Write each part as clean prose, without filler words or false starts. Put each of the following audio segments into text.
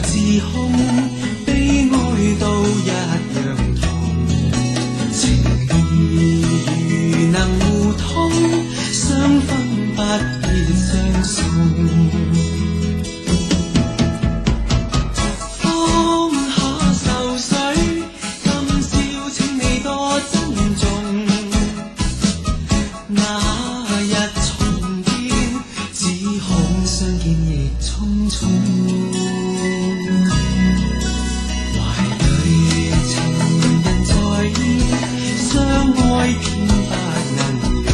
自控，悲哀都一樣痛。情義如能互通，相分不必相送。放下愁緒，今宵請你多珍重。那日重見，只恐相見亦匆匆。懷裏情人在意，相愛偏不能容。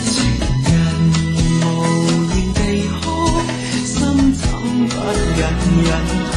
情人無言地哭，心怎不隱隱痛。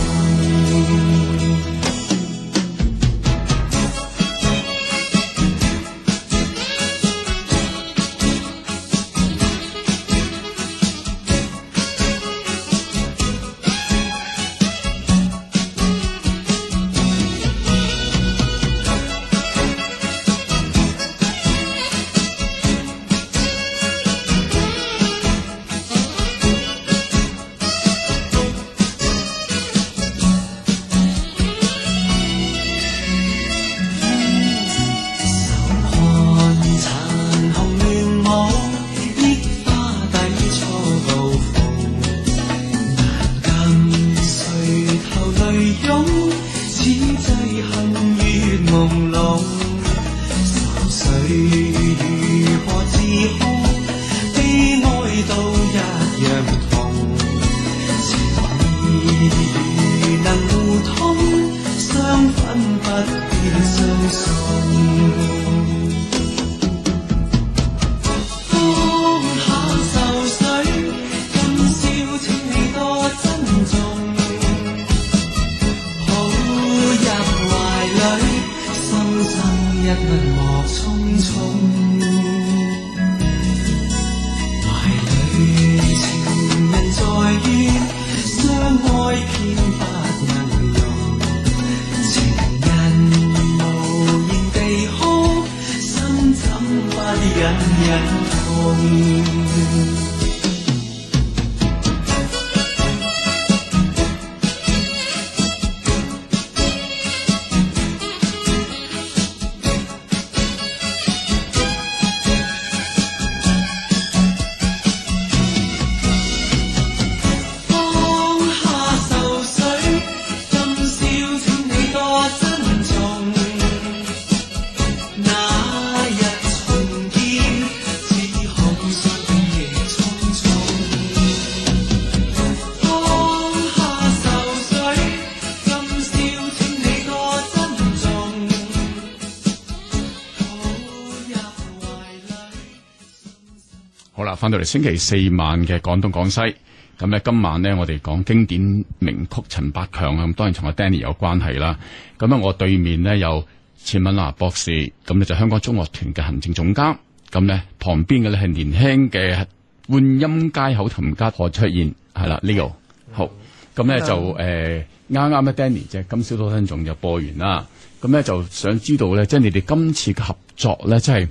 好啦，翻到嚟星期四晚嘅廣東廣西，咁咧今晚咧我哋講經典名曲陳百強啊，咁當然同阿 Danny 有關係啦。咁啊，我對面咧有錢敏娜博士，咁咧就香港中樂團嘅行政總監，咁咧旁邊嘅咧係年輕嘅換音階口琴家何卓彥，係啦 Leo。好，咁咧就啱啱咧 Danny 即係今宵多珍重就播完啦。咁咧就想知道咧，即係你哋今次嘅合作咧，即係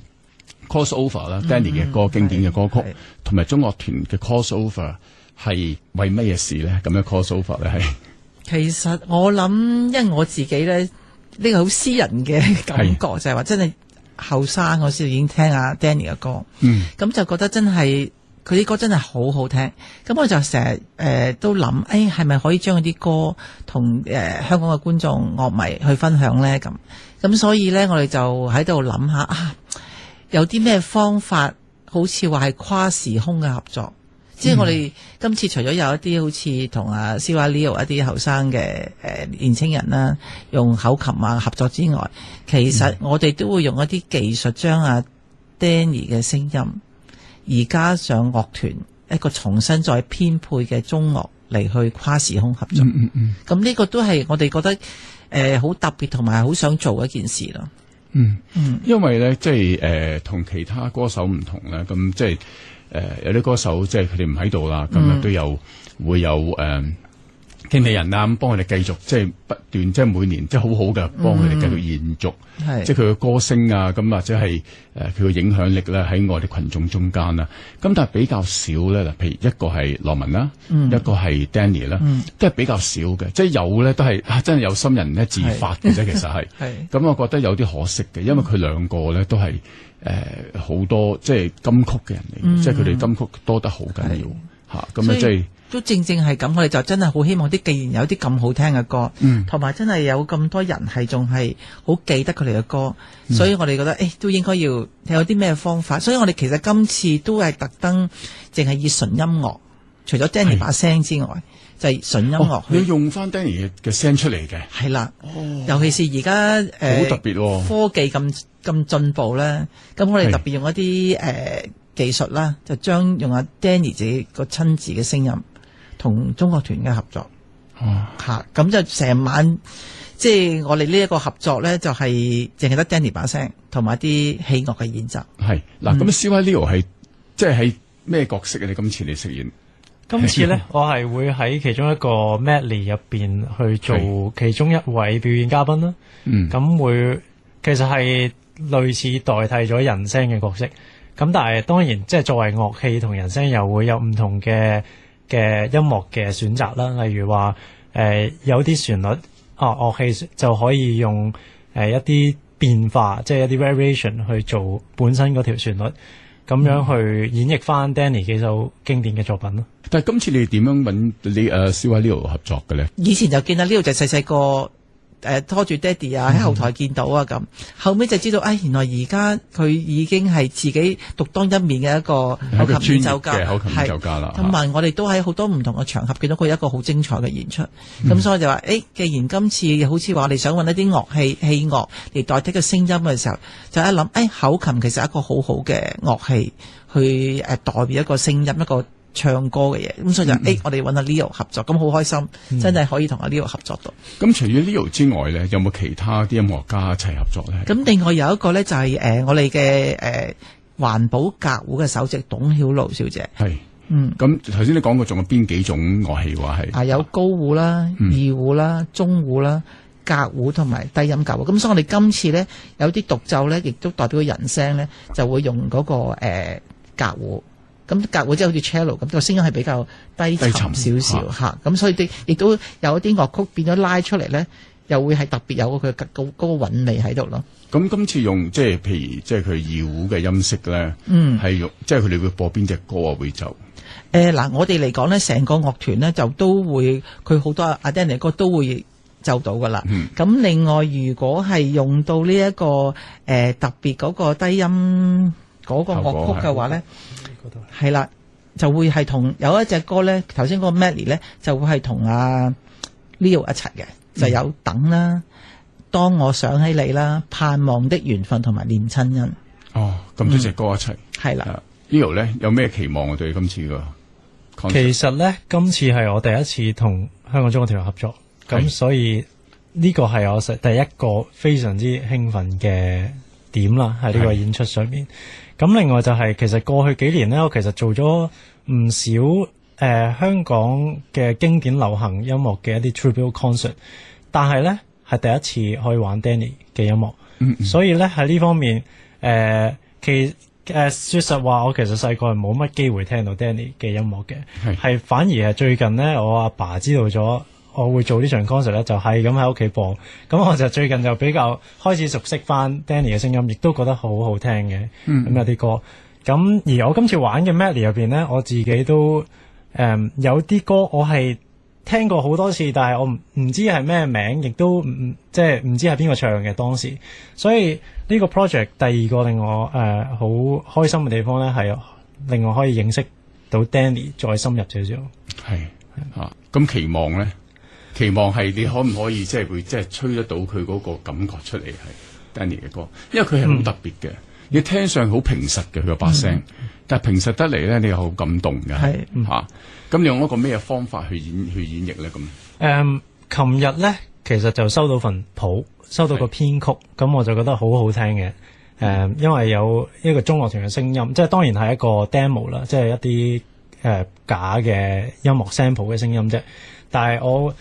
crossover 啦，Danny 嘅歌經典嘅歌曲，同埋中樂團嘅 crossover 係為乜嘢事咧？咁樣 crossover 咧係？其實我諗，因為我自己咧呢個好私人嘅感覺，就係話真係後生嗰時已經聽阿 Danny 嘅歌，咁就覺得真係佢啲歌真係好好聽。咁我就成日都諗，係咪可以將嗰啲歌同香港嘅觀眾樂迷去分享咧？咁所以咧，我哋就喺度諗下有啲咩方法，好似話係跨時空嘅合作。即係我哋今次除咗有一啲好似同阿 Siva Leo 一啲後生嘅年青人啦，用口琴啊合作之外，其實我哋都會用一啲技術將阿 Danny 嘅聲音，而加上樂團一個重新再編配嘅中樂嚟去跨時空合作。咁呢個都係我哋覺得好特別同埋好想做嘅一件事咯。因為咧即係同其他歌手唔同咧，咁即係有啲歌手即係佢哋唔喺度啦，咁都有會有經理人啊，咁幫佢哋繼續即係不斷即係每年即係好好嘅，幫佢哋繼續延續，即係佢嘅歌聲啊，咁或者係佢嘅影響力咧喺我哋群眾中間啦。咁但係比較少咧，嗱，譬如一個係羅文啦，一個係 Danny 啦，都係比較少嘅。即係有咧都係真係有心人咧自發嘅啫，其實係。咁我覺得有啲可惜嘅，因為佢兩個咧都係好多即係金曲嘅人嚟，即係佢哋金曲多得好緊要嚇。咁啊即係。都正正係咁，我哋就真係好希望啲，既然有啲咁好聽嘅歌，同埋真係有咁多人係仲係好記得佢哋嘅歌，所以我哋覺得都應該要有啲咩方法。所以我哋其實今次都係特登淨係以純音樂，除咗 Danny 把聲之外，就係純音樂。要用翻 Danny 嘅聲出嚟嘅，係啦，尤其是而家好特別科技咁進步咧，咁我哋特別用一啲技術啦，就將用阿 Danny 自己個親自嘅聲音。同中樂團嘅合作，咁就成晚，即係我哋呢一個合作咧，就係淨係得 Danny 把聲，同埋啲器樂嘅演奏。係嗱，咁 CY Leo 係即係喺咩角色啊？你今次你飾演？今次咧，我係會喺其中一個 medley 入邊去做其中一位表演嘉賓啦。咁會其實係類似代替咗人聲嘅角色。咁但係當然，即係作為樂器同人聲又會有唔同嘅音樂嘅選擇啦，例如話有啲旋律樂器就可以用一啲變化，即係一啲 variation 去做本身嗰條旋律，咁樣去演繹翻 Danny 幾首經典嘅作品咯。但係今次你點樣揾你CY Leo 合作嘅咧？以前就見到 Leo 就細細個。拖住爹哋啊，喺後台見到啊咁，後尾就知道，原來而家佢已經係自己獨當一面嘅一個口琴演奏家，係，同埋我哋都喺好多唔同嘅場合見到佢一個好精彩嘅演出，咁所以就話，既然今次好似話我哋想揾一啲樂器器樂嚟代替個聲音嘅時候，就一諗，口琴其實係一個好好嘅樂器去代表一個聲音一個。唱歌嘅嘢，咁所以就我哋揾阿 Leo 合作，咁好開心，真係可以同阿 Leo 合作到。咁除咗 Leo 之外咧，有冇其他啲音樂家一齊合作咧？咁另外有一個咧就係我哋嘅環保革胡嘅首席董曉露小姐。係，咁頭先你講過仲有邊幾種樂器話係？有高胡啦、二胡啦、中胡啦、革胡同埋低音革胡。咁所以我哋今次咧有啲獨奏咧，亦都代表人聲咧，就會用嗰個革胡。咁革胡即係好似 cello 咁，個聲音係比較低沉少少嚇，咁所以亦都有一啲樂曲變咗拉出嚟咧，又會係特別有佢嗰個韻味喺度咯。咁今次用即係譬如即係佢二胡嘅音色咧，係用即係佢哋會播邊隻歌啊？會奏嗱，我哋嚟講咧，成個樂團咧就都會佢好多阿 Danny 嘅歌都會奏到噶啦。咁另外如果係用到呢一個特別嗰個低音嗰個樂曲嘅話咧。係啦，就會係同有一隻歌咧，頭先嗰個 medley 咧，就會係同阿 Leo 一齊嘅，就有等啦，當我想起你啦，盼望的緣分同埋念親恩。咁多隻歌一齊。係啦，Leo 咧有咩期望啊？對今次個 concert？其實咧，今次係我第一次同香港中樂團合作，咁所以呢個係我第一個非常之興奮嘅點啦，喺呢個演出上面。咁另外就係其實過去幾年咧，我其實做咗唔少香港嘅經典流行音樂嘅一啲 tribute concert， 但係咧係第一次可以玩 Danny 嘅音樂，所以咧喺呢方面說實話，我其實細個係冇乜機會聽到 Danny 嘅音樂嘅，係反而係最近咧我阿爸知道咗我會做呢場 concert 咧，就係咁喺屋企播，咁我就最近就比較開始熟悉翻 Danny 嘅聲音，亦都覺得好好聽嘅。咁有啲歌，咁而我今次玩嘅 medley 入邊咧，我自己都有啲歌我係聽過好多次，但係我唔知係咩名，亦都即係唔知係邊個唱嘅當時。所以呢個 project 第二個令我好開心嘅地方咧，係令我可以認識到 Danny 再深入少少。係咁期望咧？期望係你可唔可以即係會即係吹得到佢嗰個感覺出嚟係 Danny 嘅歌，因為佢係好特別嘅，你聽上好平實嘅佢個把聲，但係平實得嚟咧，你又好感動嘅嚇。咁你用一個咩方法去演繹咧？咁琴日咧其實就收到份譜，收到個編曲，咁我就覺得好好聽嘅。因為有一個中樂團嘅聲音，即係當然係一個 demo 啦，即係一啲假嘅音樂 sample 嘅聲音啫。但係我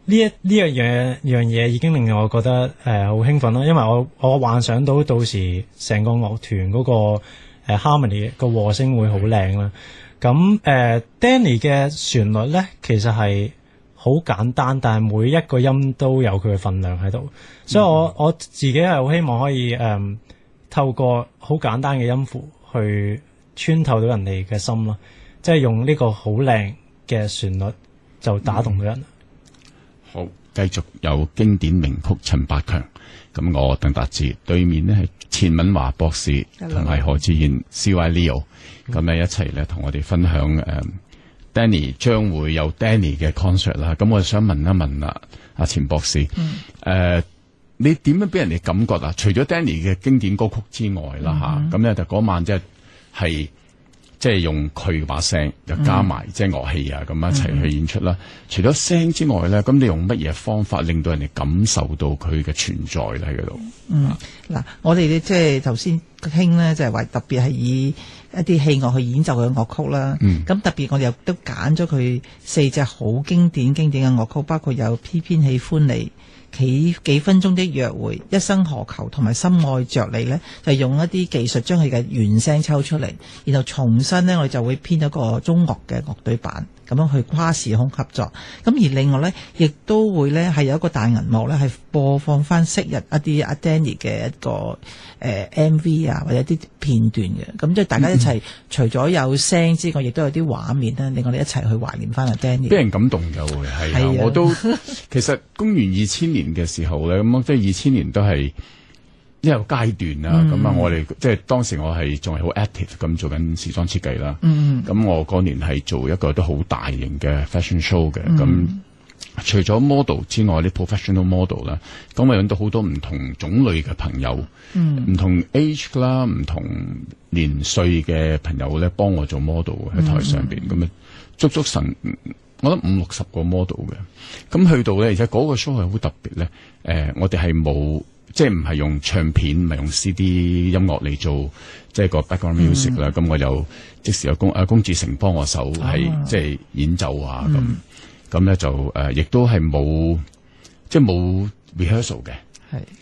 呢樣嘢已經令我覺得好興奮啦，因為我幻想到時成個樂團嗰個harmony 個和聲會好靚啦。咁Danny 嘅旋律咧其實係好簡單，但係每一個音都有佢嘅分量喺度，所以我自己係好希望可以透過好簡單嘅音符去穿透到人哋嘅心咯，即係用呢個好靚嘅旋律就打動到人。好，繼續有經典名曲陳百強，咁我鄧達智對面呢係錢敏華博士同埋何志賢 CY Leo， 咁咧一齊咧同我哋分享Danny 將會有 Danny 嘅 concert 啦。咁我想問一問啦，阿錢博士，你點樣俾人哋感覺啊？除咗 Danny 嘅經典歌曲之外啦吓，咁咧就嗰晚即係用佢把聲，又加埋即係樂器啊，咁一齊去演出啦。除咗聲之外咧，咁你用乜嘢方法令到人哋感受到佢嘅存在咧喺嗰度？嗱，我哋即係頭先傾咧，就係話特別係以一啲戲樂去演奏佢嘅樂曲啦。咁特別我哋又都揀咗佢4隻好經典嘅樂曲，包括有偏偏喜歡你、幾分鐘的約會、一生何求同埋深愛着你咧，就用一啲技術將佢嘅原聲抽出嚟，然後重新咧我哋就會編一個中樂嘅樂隊版，咁樣去跨時空合作。咁而另外咧，亦都會咧係有一個大銀幕咧，係播放翻昔日一啲阿 Danny 嘅一個MV 啊，或者一啲片段嘅。咁即係大家一齊除咗有聲之外，亦都有啲畫面啦，令我哋一齊去懷念翻阿 Danny。俾人感動嘅會係啊，我都其實公元2000年嘅時候咧，咁即係2000年都係一個階段啦。咁我哋即係當時我係仲係好 active 咁做緊時裝設計啦。咁我嗰年係做一個都好大型嘅 fashion show 嘅。咁除咗 model 之外，啲 professional model 啦，咁我揾到好多唔同種類嘅朋友，唔同 age 啦，唔同年歲嘅朋友咧，幫我做 model 喺台上邊。咁足足我覺得50-60個 model 嘅。咁去到咧，而且嗰個 show 係好特別咧。我哋係冇，即係唔係用唱片，唔係用 CD 音樂嚟做，即係個 background music 啦。咁我就即時有龔志成幫我手，係即係演奏啊咁。咁咧就亦都係冇，即係冇 rehearsal 嘅，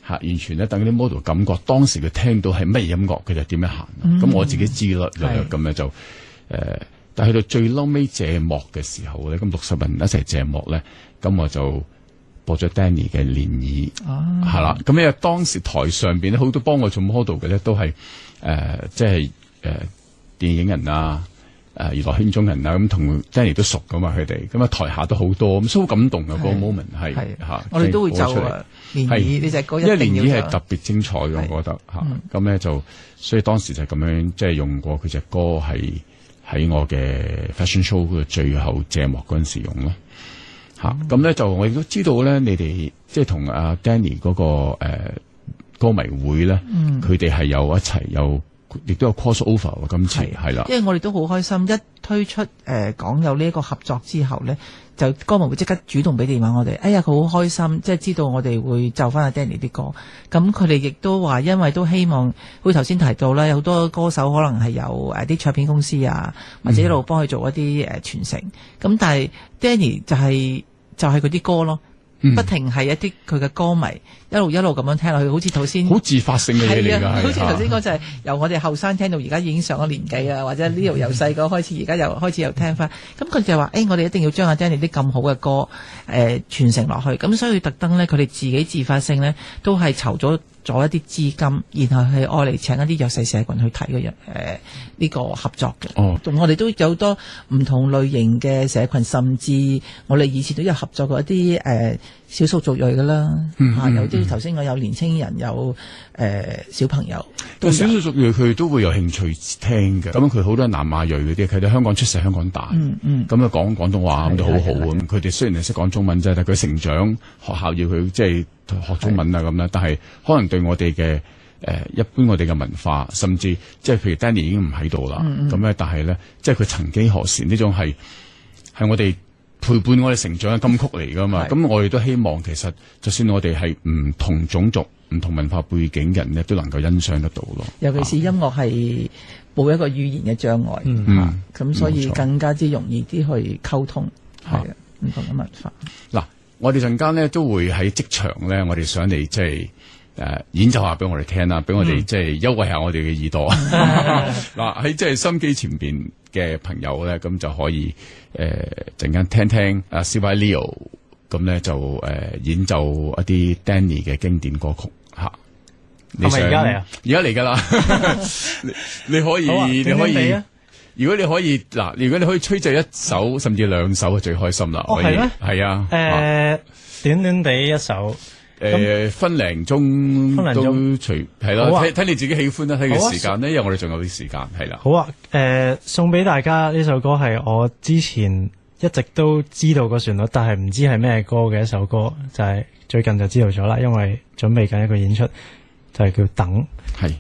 嚇完全咧等啲 model 感覺當時佢聽到係乜音樂，佢就點樣行。咁我自己知啦，咁咧就但係去到最嬲尾謝幕嘅時候咧，咁60人一齊謝幕咧，咁我就播咗 Danny 嘅漣漪，係啦。咁因為當時台上邊咧好多幫我做 model 嘅咧都係即係電影人啊。娛樂圈中人啊，咁同 Danny 都熟噶嘛，佢哋咁台下都好多，咁所以好感動啊！嗰個 moment 係嚇，我哋都會奏啊漣漪呢隻歌，因為漣漪係特別精彩嘅，我覺得嚇。咁咧就所以當時就咁樣即係用過佢隻歌係喺我嘅 fashion show 嘅最後謝幕嗰陣時用咯嚇。咁咧就我亦都知道咧，你哋即係同阿 Danny 嗰個歌迷會咧，佢哋係有一齊有。亦都有 cross over 喎，今次係啦，因為我哋都好開心，一推出講有呢一個合作之後咧，就歌迷會即刻主動俾電話我哋，哎呀佢好開心，即係知道我哋會就翻阿 Danny 啲歌，咁佢哋亦都話，因為都希望，好似頭先提到啦，有好多歌手可能係有啲唱片公司啊，或者一路幫佢做一啲傳承，咁但係 Danny 就係佢啲歌咯。不停係一啲佢嘅歌迷一路咁樣聽落去，好似頭先好自發性嘅嘢嚟㗎，好似頭先講就係由我哋後生聽到而家已經上咗年紀啊，或者呢度由細個開始，而家又開始又聽翻。咁佢就話：我哋一定要將阿 Danny 啲咁好嘅歌傳承落去。咁所以特登咧，佢哋自己自發性咧都係籌咗一啲資金，然後係愛嚟請一啲弱勢社群去睇嘅人呢個合作嘅。同我哋都有好多唔同類型嘅社群，甚至我哋以前都有合作過一啲少數族裔㗎啦，有啲頭先我有年青人，有小朋友。少數族裔佢都會有興趣聽嘅。咁佢好多南亞裔嗰啲，佢哋香港出世、香港大，咁啊講廣東話咁就好好咁。佢哋雖然係識講中文啫，但係佢成長學校要佢即係學中文啊咁啦。但係可能對我哋嘅一般我哋嘅文化，甚至即係譬如 Danny 已經唔喺度啦，咁咧但係咧即係佢曾幾何時呢種係我哋陪伴我哋成長嘅金曲嚟噶嘛。咁我哋都希望其實就算我哋係唔同種族、唔同文化背景人咧，都能夠欣賞得到咯。尤其是音樂係冇一個語言嘅障礙，咁所以更加之容易啲去溝通，係啊，唔同嘅文化。嗱，我哋陣間咧都會喺職場咧，我哋想嚟即係演奏下俾我哋聽啦，俾我哋即係優惠下我哋嘅耳朵。嗱，喺即係收音機前邊嘅朋友咧，咁就可以陣間聽聽阿 CY Leo 咁咧就演奏一啲 Danny 嘅經典歌曲嚇。係咪而家嚟啊？而家嚟㗎啦！你可以，你可以。如果你可以嗱，如果你可以吹奏一首甚至兩首，就最開心啦。哦，係咩？係啊。短短地一首。分零鐘都隨係咯，睇你自己喜歡啦，睇個時間咧，因為我哋仲有啲時間係啦。好啊，送俾大家呢首歌係我之前一直都知道個旋律，但係唔知係咩歌嘅一首歌，就係最近就知道咗啦，因為準備緊一個演出。就係叫等，係。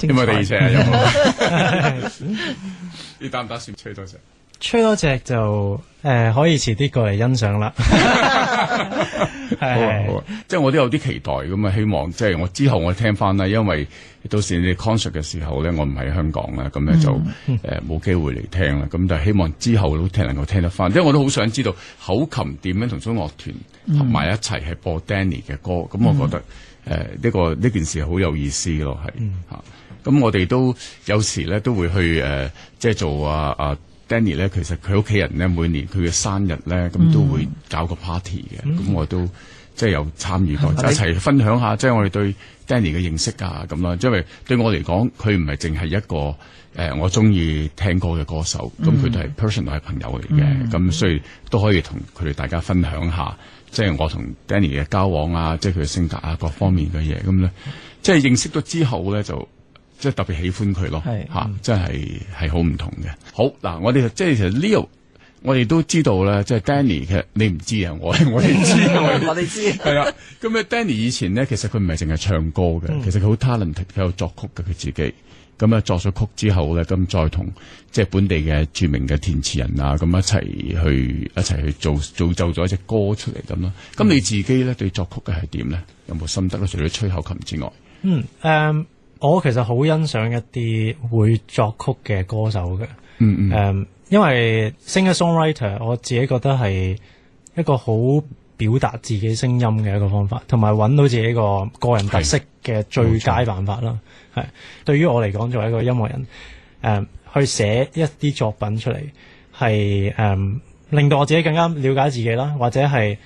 有冇第二隻啊？有冇？你打唔打算吹多隻？吹多隻就可以遲啲過嚟欣賞啦。好啊，即係我都有啲期待咁啊！希望即係我之後我聽翻啦，因為到時你哋 concert 嘅時候咧，我唔喺香港啦，咁咧就冇機會嚟聽啦。咁就希望之後都能夠聽得翻，因為我都好想知道口琴點樣同中樂團合埋一齊係播 Danny 嘅歌。咁我覺得呢件事好有意思咯，係嚇。咁我哋都有時咧都會去即係做Danny 咧，其實佢屋企人咧每年佢嘅生日咧，咁都會搞個 party 嘅。咁我都即係有參與過，一齊分享下即係我哋對 Danny 嘅認識啊咁啦。因為對我嚟講，佢唔係淨係一個我中意聽歌嘅歌手，咁佢哋係 personal 係朋友嚟嘅。咁所以都可以同佢哋大家分享下，即係我同 Danny 嘅交往啊，即係佢嘅性格啊各方面嘅嘢。咁咧，即係認識咗之後咧就。即係特別喜歡佢咯，嚇，真係好唔同嘅。好嗱，我哋即係其實 Leo，我哋都知道咧，即係 Danny 其實你唔知啊，我哋知，我哋知係啦。咁咧 Danny 以前咧，其實佢唔係淨係唱歌嘅，其實佢好 talented，佢有作曲嘅佢自己。咁啊作咗曲之後咧，咁再同即係本地嘅著名嘅填詞人啊，咁一齊去造就咗一隻歌出嚟咁咯。咁你自己咧對作曲嘅係點咧？有冇心得咧？除咗吹口琴之外，我其實好欣賞一啲會作曲嘅歌手嘅，因為 singer-songwriter 我自己覺得係一個好表達自己聲音嘅一個方法，同埋揾到自己個人特色嘅最佳辦法啦。係對於我嚟講，作為一個音樂人，去寫一啲作品出嚟，係令到我自己更加了解自己啦，或者係。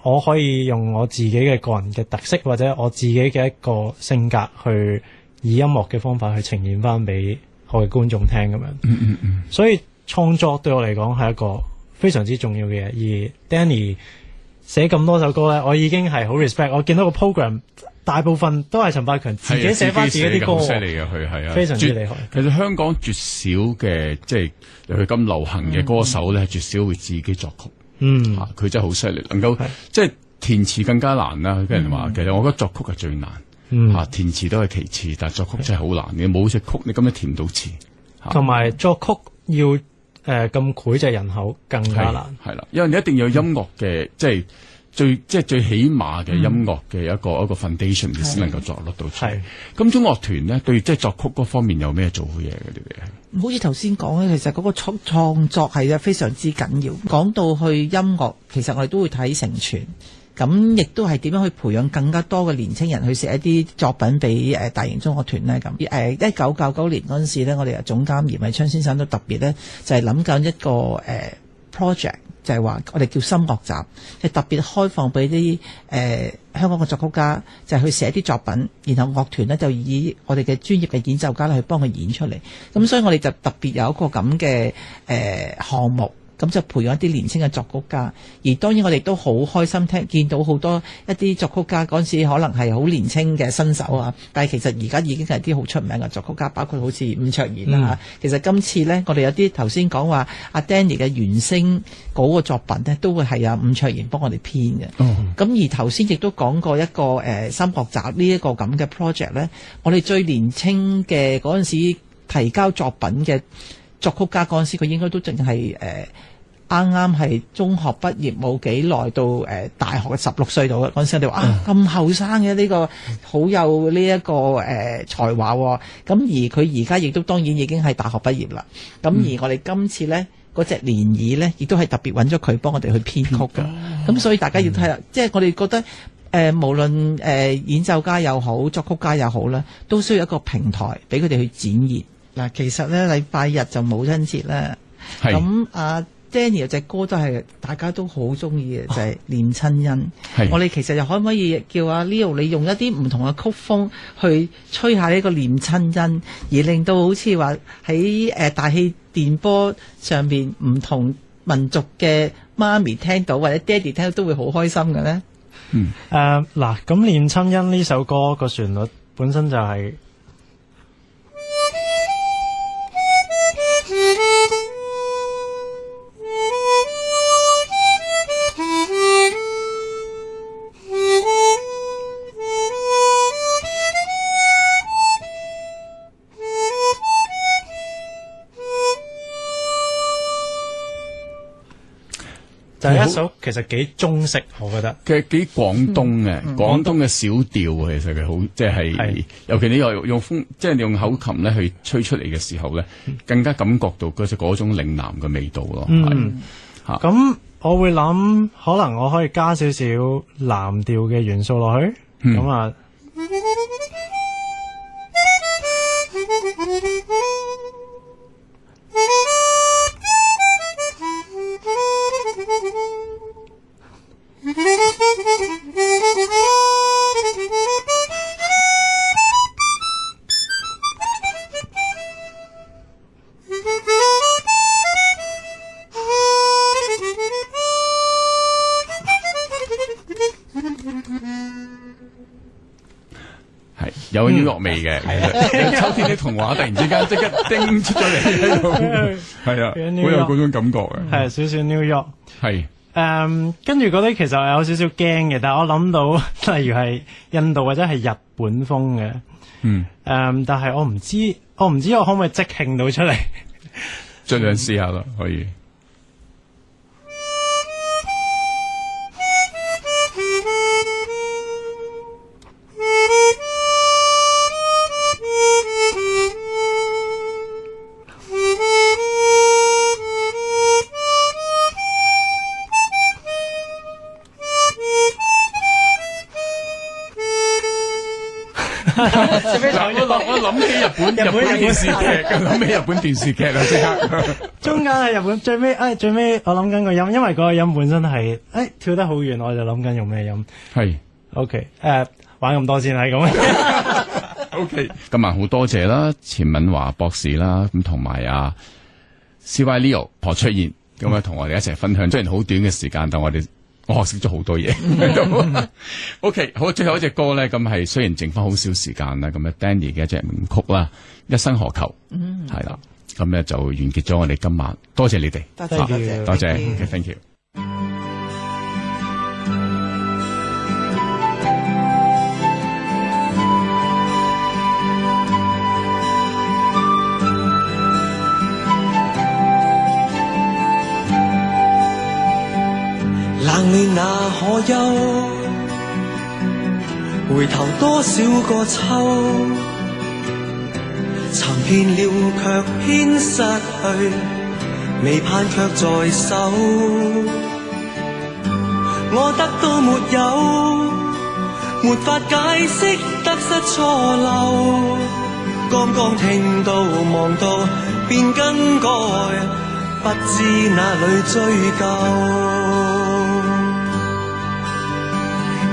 我可以用我自己嘅個人嘅特色，或者我自己嘅一個性格，去以音樂嘅方法去呈現翻俾我嘅觀眾聽咁樣。所以創作對我嚟講係一個非常之重要嘅嘢。而 Danny 寫咁多首歌咧，我已經係好 respect。我見到個 program 大部分都係陳百強自己寫翻自己啲歌，犀利嘅佢係啊，非常之厲害。其實香港絕少嘅即係佢咁流行嘅歌手咧，絕少會自己作曲。佢真係好犀利，能夠即係填詞更加難啦。俾人話，其實我覺得作曲係最難，填詞都係其次，但係作曲真係好難。你冇隻曲，你咁樣填到詞，同埋作曲要咁膾炙人口更加難。係啦，因為你一定要有音樂嘅，即係最起碼嘅音樂嘅一個 foundation，你先能夠作得到出嚟。咁中樂團咧對即係作曲嗰方面有咩做好嘢嘅？你哋係好似頭先講咧，其實嗰個創作係非常之緊要。講到去音樂，其實我哋都會睇成全。咁亦都係點樣去培養更加多嘅年青人去寫一啲作品俾大型中樂團呢？咁1999年嗰陣時咧，我哋總監嚴偉昌先生都特別咧，就係諗緊一個project，就係話我哋叫心樂集，係特別開放俾啲香港嘅作曲家，就係去寫啲作品，然後樂團呢就以我哋嘅專業嘅演奏家去幫佢演出嚟。咁所以我哋就特別有一個咁嘅項目。咁就培養一啲年輕嘅作曲家，而當然我哋都好開心見到好多一啲作曲家嗰陣時可能係好年輕嘅新手啊，但係其實而家已經係啲好出名嘅作曲家，包括好似伍卓賢啦。其實今次呢，我哋有啲頭先講話阿 Danny 嘅原聲嗰個作品呢，都會係阿伍卓賢幫我哋編嘅。咁而頭先亦都講過一個心樂集呢一個咁嘅 project 呢，我哋最年輕嘅嗰陣時提交作品嘅作曲家嗰陣時，佢應該都淨係啱啱係中學畢業冇幾耐到大學嘅16歲度嘅嗰陣時，我哋話咁後生嘅呢個好有呢一個才華喎。咁而佢而家亦都當然已經係大學畢業啦。咁而我哋今次呢嗰隻漣漪呢，亦都係特別揾咗佢幫我哋去編曲嘅。咁所以大家要睇啦，即係我哋覺得無論演奏家又好，作曲家又好啦，都需要一個平台俾佢哋去展現。嗱，其實咧禮拜日就母親節啦，咁阿 Danny 有隻歌都係大家都好中意嘅，就係、是《念親恩》。我哋其實又可唔可以叫阿 Leo 你用一啲唔同嘅曲風去吹下呢個念親恩，而令到好似話喺大氣電波上邊唔同民族嘅媽咪聽到或者爹哋聽到都會好開心嘅咧？嗱，咁《念親恩》呢首歌個旋律本身就係、是。就係一首其實幾中式，我覺得其實幾廣東嘅，廣東嘅小調其實佢好即係，尤其你又用風，即係用口琴咧去吹出嚟嘅時候咧，更加感覺到嗰種嶺南嘅味道咯。咁我會諗，可能我可以加少少藍調嘅元素落去，咁啊。有音樂味嘅，秋天的童話突然之間即刻叮出咗嚟喺度，係啊，好有嗰種感覺嘅，係少少 New York，係跟住嗰啲其實有少少驚嘅，但係我諗到例如係印度或者係日本風嘅，但係我唔知我可唔可以即興到出嚟，盡量試下啦，可以。我諗起日本電視劇，諗起日本電視劇啦，即刻。中間係日本最尾我諗緊個音，因為嗰個音本身係跳得好遠，我就諗緊用咩音。係 OK， 玩咁多先係咁。OK， 今晚好多謝啦，錢敏華博士啦，咁同埋啊 CY Leo 何卓彥咁同我哋一齊分享，雖然好短嘅時間，但我學識咗好多嘢。OK， 好，最後一隻歌咧，咁係雖然剩翻好少時間啦，咁啊 Danny 嘅一隻名曲啦，《一生何求》係啦，咁咧就完結咗我哋今晚，多謝你哋，多謝，多謝 ，OK，thank you。你那可休？回頭多少個秋，尋遍了卻偏失去，未盼卻在手。我得到沒有，沒法解釋得失錯漏。剛剛聽到望到便更改，不知哪裏追究。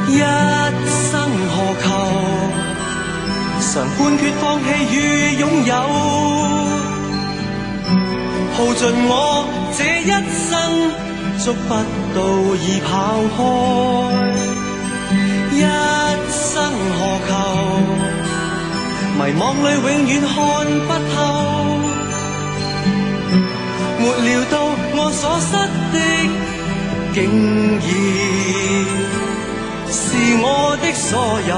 一生何求？常判決放棄與擁有，耗盡我這一生，捉不到已跑開。一生何求？迷惘裏永遠看不透，沒料到我所失的，竟然是我的所有。